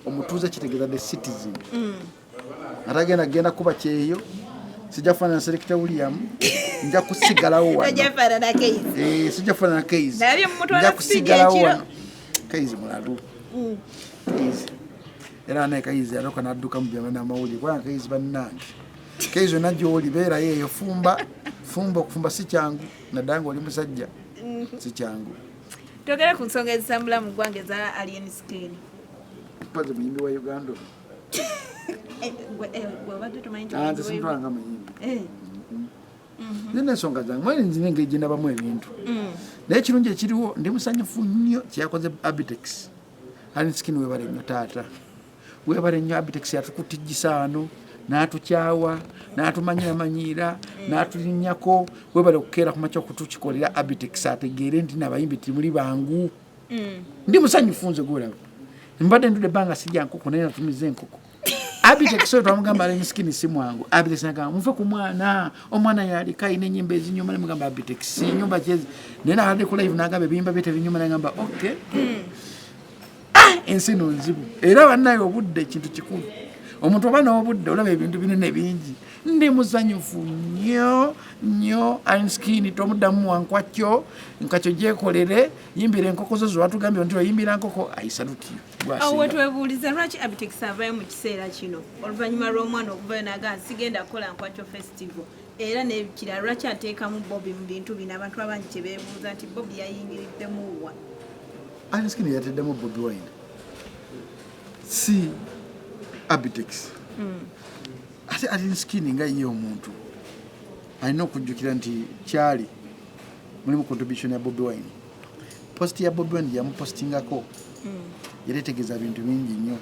Omutuuze kitegeeza the citizen. Atagenda genda kuba kyeyo sijafaanana Selector William nja kusigalawo wano. Sijafaanana Keizi. Sijafaanana Keizi. Nabye mutwala nja kusigalawo wano. Keizi mulalu. Keizi. Era naye Keizi aloka n'adduka mu byama n'amawulire kubanga Keizi bannange. Keizi yonna gy'oli beera yeeyo okufumba si kyangu naddala ng'oli musajja si kyangu. Twogere ku nsonga ezisambula mu ggwanga eza alien skin. Mpaze muyimbi wa Uganda. Wabadde tumanyi nti simutwalanga muyimbi. Nina ensonga zange mwene nzina engeri gye ndabamu ebintu. Naye ekirungi ekiriwo ndi musanyufu nnyo kyeyakoze Abitex. Alien skin weebale nnyo taata. Weebale nnyo Abitex yatukutijjisa ano. N'atukyawa, n'atumanyiramanyira, n'atulinnyako, weebale okukeera ku makya okutukikolera Abitex ategeere nti n'abayimbi timuli bangu. Ndi musanyufu nze gwolaba. Mbadde ndudde ebbanga sijja nkoko naye natumiza enkoko. Abitex oyo twamugamba alien skin si mwangu. Abitex n'agamba muve ku mwana, omwana yalika ayina ennyimba ezinyuma n'amugamba Abitex ennyumba kyezi. Naye n'abadde ku live n'agamba ebiyimba bye tebinyuma n'agamba okay. Ensi no nzibu. Era bannaye obudde kintu kikulu. Omuntu oba n'obudde olaba ebintu binene bingi. Ndi musanyufu nnyo alien skin tomuddamu wankwakyo nkakyo gyekolere yimbira enkoko zo watugambye nti oyimbira nkoko ayisaluti. Awo twebuuliza lwaki Abitex avayo mu kiseera kino oluvannyuma lw'omwana okuvayo n'agamba sigenda kukola nkwakyo festival era n'ebikira lwaki ateekamu Bobby mu bintu bino abantu abangi tebeebuuza nti Bobby yayingiriddemu wa. Alien skin yateddemu Bobby Wine si Abitex. Ate alien skin nga ye omuntu alina okujjukira nti kyali mulimu contribution ya Bobby Wine. Post ya Bobby Wine yamupostingako yategeeza bintu bingi nnyo.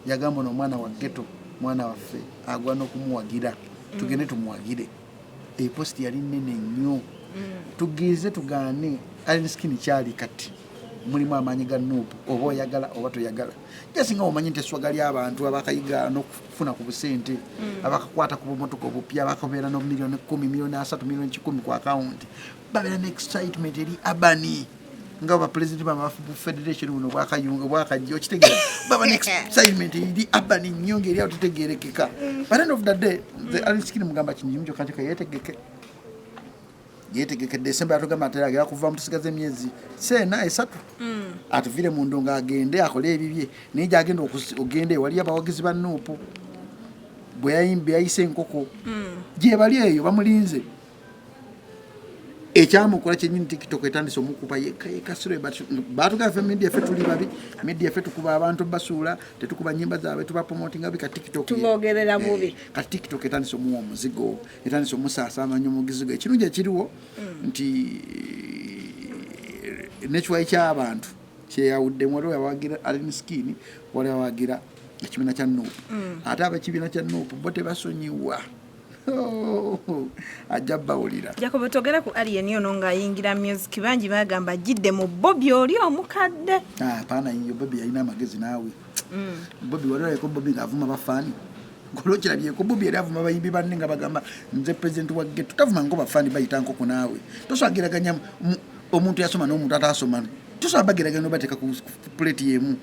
Yagamba n'omwana wa ghetto mwana waffe agwa n'okumuwagira tugende tumuwagire. Post yali nnene nnyo. Tugize tugaane alien skin kyali kati mulimu amaanyi ga Nuupu oba oyagala oba toyagala. Jasinga omanyi nti eswaga ly'abantu abakayiga n'okufuna ku busente abakakwata ku bumotoka obupya abakabeera no milioni 10 milioni 3 milioni 10 ku akawunti babeera ne excitement eri abani nga ba president ba federation buno bwakajja okitegeera baba ne excitement eri abani nnyo ngeri awo tutegeerekeka. By the end of the day the alien skin mugamba kinyumu kyo kanti yetegeke December atugamba ateragira kuva mu tusigaze emyezi sena esatu atuvire mu ndonga agende akole ebibye nije agenda ogende wali abawagizi ba Nuupu bwe yayise enkoko gye bali eyo bamulinze ekyamukola kyenyini TikTok etandise omukuba yekasire batugafe media fe tuli babi media fe tukuba abantu basuula tetukuba nyimba zaabwe tuba promoting abika TikTok tubogerera bubi ka TikTok etandise omuwa omuzigo etandise omusasama nnyo mugizigo ekirungi ekiriwo nti nekiwayi ky'abantu kyeyawudde waliwo yawagira alien skin waliwo yawagira ekibiina kya Nuupu ate abakibiina kya Nuupu bo tebasonyiwa. Ajabawulira Jacob togera ku alien ono ng'ayingira music bangi bagamba jidde mu Bobby oli omukadde. Paana yiyo Bobby yalina amagezi naawe. Bobby waliwo ko Bobby ng'avuma bafani ngolo kirabye ko Bobby yali avuma bayimbi banne nga bagamba nze president wa ghetto tavuma ngo bafani bayita nkoko naawe toswagiraganya omuntu yasoma n'omuntu atasoma toswabagiraganya bateka ku plate yemu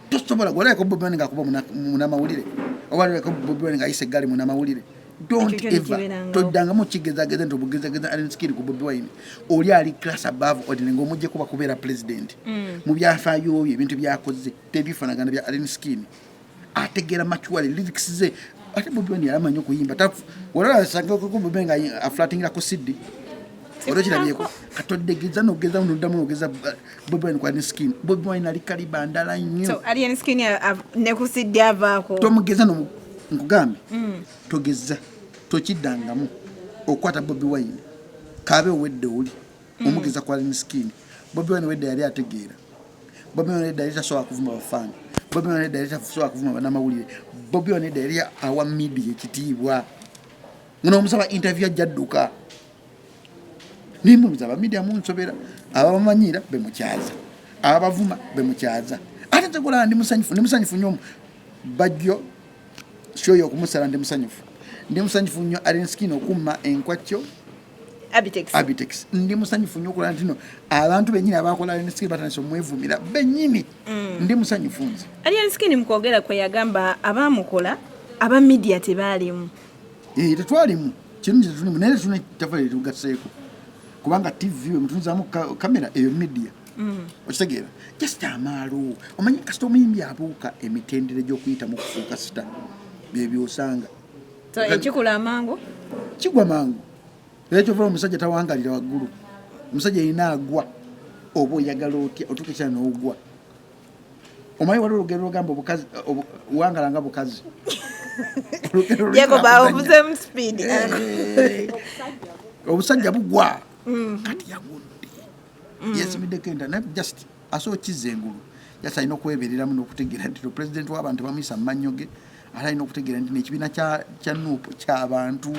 tosobola gwala ko Bobby nga kuba munamawulire obali ko Bobby nga ayise gali munamawulire. Don't ever todanga mu kigezageza nto bugezageza alien skin ku Bobby Wine oli ali class above ordinary ngomujje kuba kubeera president mu byafaayo ebintu byakoze tebifanagana bya alien skin ategera machuali lyrics ze ate Bobby Wine yamanyi okuyimba wala sanga ko Bobby nga aflatingira ko Sydney orojirabyeko katodegeza nogeza undamu nogeza Bobby Wine kwa alien skin Bobby Wine ali kalibandala nnyo so alien skin ne ku Sydney avako tomugeza no nkugambe togeza tokiddangamu okwata Bobby Wine kabe wedde oli omugeza kwa alien skin Bobby Wine wedde yali ategeera Bobby Wine wedde yali tasobola kuvuma bafani Bobby Wine wedde yali tasobola kuvuma banamawulire Bobby Wine wedde yali awa media ekitiibwa ngono omusaba interview ajadduka nimwe muzaba media munsobera abamanyira bemukyaza abavuma bemukyaza ate tekola ndi musanyufu nnyo bajjo shoyo okumusala ndi musanyufu nnyo alien skin okumma enkwakyo Abitex ndi musanyufu nnyo okulaba nti no abantu bennyini abakola enskin batandise omwevumira bennyini ndi musanyufu nze ali enskin mukwogera kwe yagamba abamukola aba media tebaalimu tetwalimu kirungi tetulimu naye tetuna tafale tugaseeko kubanga tv we mutunzaamu kamera eyo media okitegeera just amaalo omanyi kasita omuyimbi abuuka emitendere gy'okuyitamu okufuuka sita byebyosanga ekikula amangu kigwa mangu era kyova omusajja tawangalira waggulu omusajja yina agwa oba oyagala otya otuuka ekyana n'ogwa omanyi wali olugero lugamba obukazi wangala nga bukazi yagobaovuzemu speed obusajja bugwa kati yagudde yesimiddeko enda naye just asobola kizza engulu just alina okwebereramu n'okutegeera nti president w'abantu bamuyisa mu mannyo ge ate alina okutegeera nti nekibiina kya nuupu ky'abantu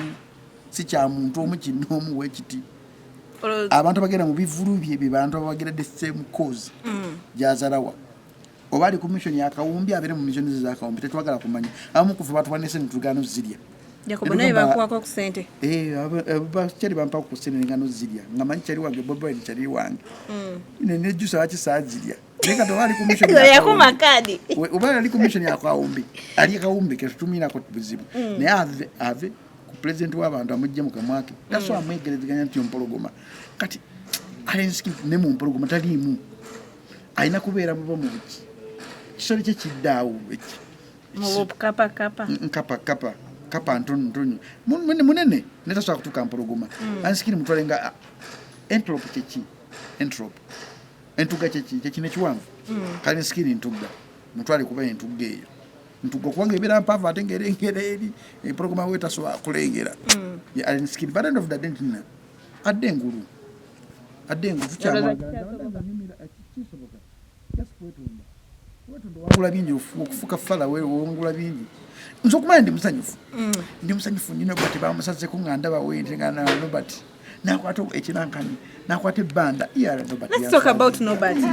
si kya muntu omu kinoomu wekiti abantu abagenda mu bivulu bye bantu ababageredde same cause gyazalawa oba ali ku mission yakawumbi abeere mu mission ze zakawumbi tetwagala kumanya abamu kuva batwanise netugano zirya Jacob naye bakuwako ku ssente bakyali bampa ku ssente nengano zirya nga manyi kyali wange boboyini kyali wange nejusa bakisaa zirya naye kati oba ali ku mission yakumakadi oba ali ku mission yakawumbi ali akawumbi ketutumirako buzibu naye ave ku president w'abantu amugje mu kamwake tasobola amwegerezeganya nti ompologoma kati alenski ne mu mpologoma taliimu alina kubeera muba mu buki kisolo kye kiddaawo kapa ntonyo munene netasobola kutuuka mpologoma ansikiri mutwale nga entrope kyeki entugga kyekino ekiwanvu kale nsikiri ntugga mutwale kuba entugga eyo ntugga kubanga ebeera mpaavu ate ngaerengera eri empologoma we tasobola kulengera nsikiri but end of the day ntina adde engulu kisoboka wetonda wangula bingi okufuka fala wongula bingi nze okumanya ndi musanyufu nnyo nobati bamusazeko nga ndaba ntingana nobati nakwata ekinankani nakwata ebbanda let's talk about nobati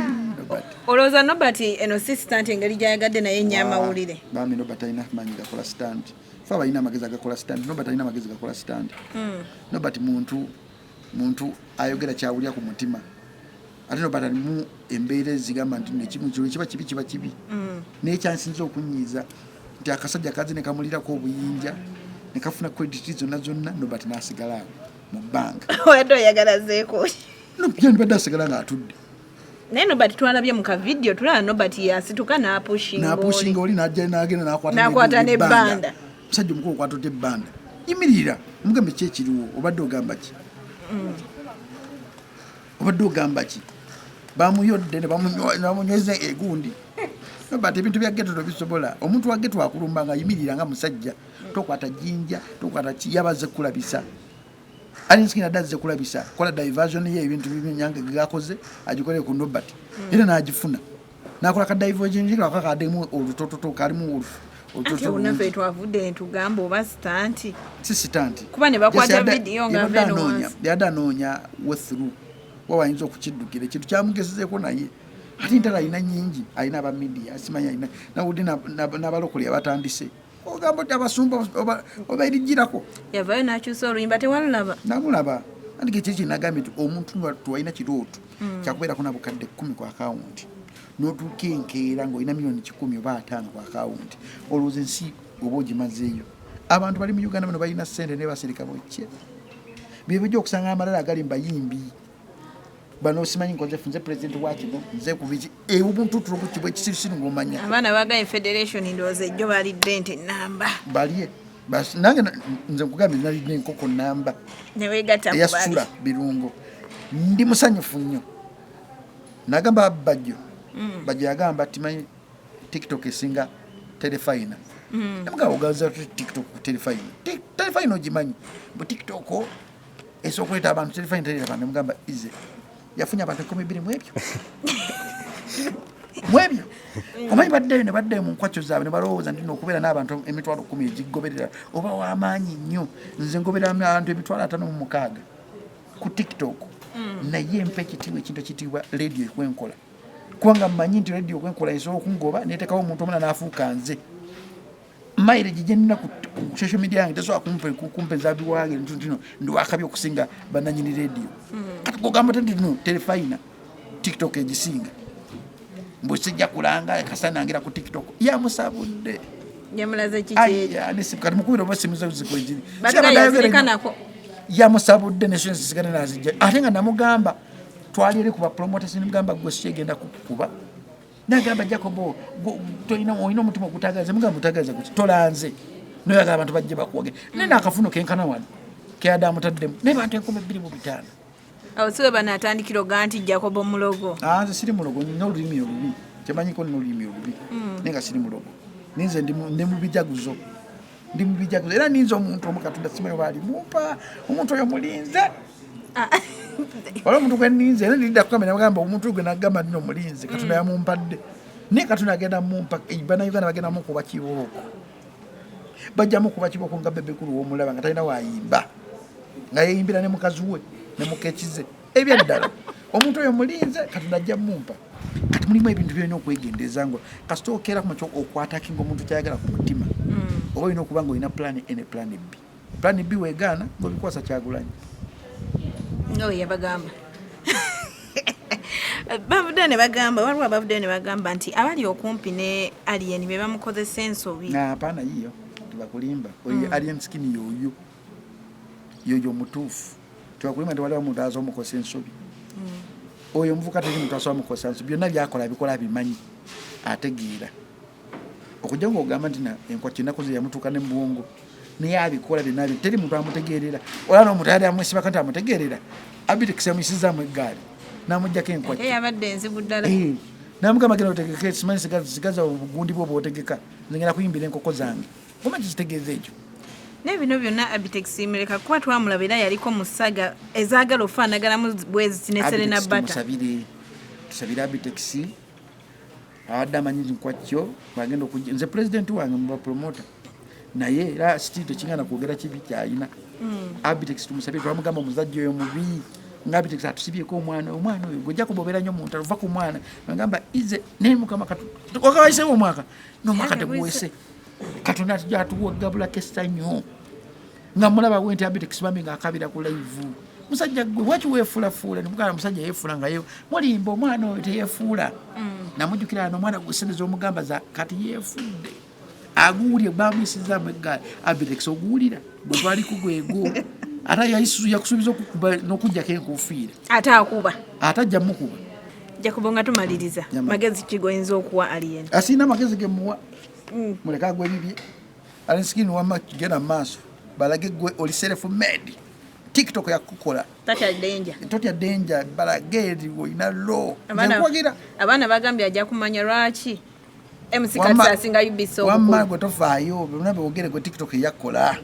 olowooza nobati eno si stand engeri gyayagadde naye nnyo amawulire bami nobati alina manyi gakola stand fe balina amagezi agakola stand nobati alina amagezi gakola stand nobati muntu ayogera kyawulya ku mutima ate nobati alimu embeera ezigamba nti nekimu kiro kiba kibi naye kyansinza okunyiiza nti akasajja kaze ne kamulirako obuyinja ne kafuna credit zonna nobati n'asigala awo mu bbanga wadde oyagala zeeko nobadde asigala ng'atudde naye nobati twalabye mu kavidiyo tulaba nobati yasituka n'apushinga oli n'ajja n'agenda n'akwata n'ebbanda musajja omukulu okwatodde ebbanda yimirira omugambe ki ekiriwo obadde ogamba ki bamuyodde ne bamunyweza egundi nobati ebintu bya geto tobisobola omuntu wa geto akulumba nga yimirira nga musajja tokwata jinja tokwata yabaze kulabisa alinskina adazze kulabisa kola diversion ye ebintu bibinyange gakoze agikole ku nobati era n'agifuna nakola ka diversion jikala kakademu olutototo kalimu ate unafe twavudde netugamba oba stanti si stanti kuba ne bakwata video nga yadanoonya wethrough wawayinza okukiddukira ekintu kyamugezezeeko naye ate ntala alina nyingi alina aba media asimanyi alina nawudde n'abalokole abatandise ogamba oti abasumba oba erijjirako yavayo n'akyusa oluyimba tewalulaba namulaba anti gekiki nagambye nti omuntu twalina kirooto kyakubeerako nabukadde 10 ku akawunti n'otuuka enkeera ng'olina miliyoni 10 oba 5 ku akawunti olowooza ensi oba ogimazeeyo abantu bali mu uganda bano balina ssente ne baserika bokye byebajja okusanga amalala agali mbayimbi bano simanyi nkoze funze president wakino nze kubiki obuntu tulokukibwa ekisirisiri ng'omanya abaana bagaye federation ndowooza ejjo balidde nti namba balye nange nze nkugambye nalidde enkoko namba neweegatta eyasula birungo ndi musanyufu nnyo nagamba bajjo yagamba timanyi tiktok esinga telefayina namugamba ogaza tiktok ku telefayina ogimanyi bu tiktok esobola okuleeta abantu telefayina teleta namugamba ize yafunye abantu 12 mwebyo omanyi baddeyo ne baddeyo mu nkwacyo zaabwe ne balowooza nti okubeera n'abantu emitwalo 10 egigoberera oba w'amaanyi nnyo nze ngoberera abantu emitwalo 56 ku tiktok naye mpa ekitiibwa ekintu ekitiibwa radio ekwenkola kubanga mmanyi nti radio ekwenkola esobola okungoba neetekawo omuntu omuna n'afuuka nze mileage gyenina ku social media yange tesobola kumpeza biwange ntino ndi wakabya okusinga bananyini radio kati kugamba nti no telefina TikTok egisinga mbu sijja kulanga kasanangira ku TikTok yamusabudde yamulaze kiki kati mukubira oba simu ziko ejiri yamusabudde nesho sisigana nazijja ate nga namugamba twalire kuba promoters nimugamba gwe sigenda kukuba nagamba Jacobo toina omutima ogutagaza mugamba mutagaza kuti tolanze noyagala abantu bajje bakwoge nena akafuno kenkana wano keada mutaddemu ne bantu 225 awo siwe bana atandikiro ganti Jacobo mulogo nze siri mulogo nina olulimi olubi kyemanyiko nina olulimi olubi nenga siri mulogo ninze ndi mu bijaguzo era ninze omuntu omukatunda simanyi bali mumpa omuntu oyo mulinze wala omuntu gwe ninze era ndidda kukamera bagamba omuntu gwe nagamba nino mulinze katunda yamumpadde ne katunda agenda mumpa bana Uganda bagenda mukuba kibooko bajja mukuba kibooko nga bebe kulu womulaba nga talina wayimba nga yeyimbira ne mukazi we ne mukekize ebyaddala omuntu oyo mulinze katunda ajja mumpa kati mulimu ebintu byolina okwegendeza ngo kasita okeera kumakyo okwatakinga omuntu kyayagala ku mutima oba olina okuba nga olina plan A ne plan B plan B weegaana ng'obikwasa Kyagulanyi yabagamba bavudde ne bagamba waliwo abavudde ne bagamba nti abali okumpi ne alien be bamukozesa ensobi apaana yiyo tebakulimba oyo alien skin yoyo mutuufu tebakulimba nti waliwo omuntu aza omukosa ensobi oyo omuvuka teri muntu asobola mukosa ensobi byonna byakola bikola bimanyi ategeera okujja ng'ogamba nti enkwaki ennaku ze yamutuuka ne muwongo naye abikola binabi teri muntu amutegeerera olaba n'omuntu yali amwesiba kati amutegeerera Abitex yamuyisizaamu eggaali n'amuggyako enkwaki yabadde enzibu ddala n'amugamba genda otegeke simanyi sigaza obugundi bwe bw'otegeka nze ngenda kuyimbira enkoko zange kuma kikitegeeza ekyo nebino byonna Abitex imereka kuba twamulaba era yaliko mu ssaga ezaagala ofaanaganamu bwezi ne Serena Bata tusabire Abitex abadde amanyi nkwakyo bagenda okujja nze pulezidenti wange muba promota naye era siti tekingana kwogera kibi kyayina Abitex tumusabire twamugamba omuzajja oyo mubi nga Abitex atusibyeko omwana oyo gojja kubobeera nnyo muntu ava ku mwana agamba ize naye mukama wakawaisewo omwaka n'omwaka teguwese Katonda atujja atuwagabulako essanyu nga mulaba bwe nti Abitex bambi ng'akabira ku live musajja gwe waki weefulafuula nimugamba musajja yeefula ngayo mulimba omwana oyo teyeefuula namujjukira n'omwana gwe sente z'omugamba za kati yeefudde aguwulye bamuyisizaamu eggaali Abitex oguwulira gwe twaliko gwego ate yakusuubiza okukuba n'okuggyako enkuufiira ate akuba ate ajja mukuba Jacobo nga tumaliriza magezi kigoyinza okuwa alien asiina magezi ge muwa muleka agwe bibye alinsikini wama kigenda maaso balage gwe oli self made TikTok yakukola totya danger balage olina law abaana bagambye ajja kumanya lwaki MC Katsa asinga yubiso wamma gwe tofaayo bonna beogere gwe TikTok yakola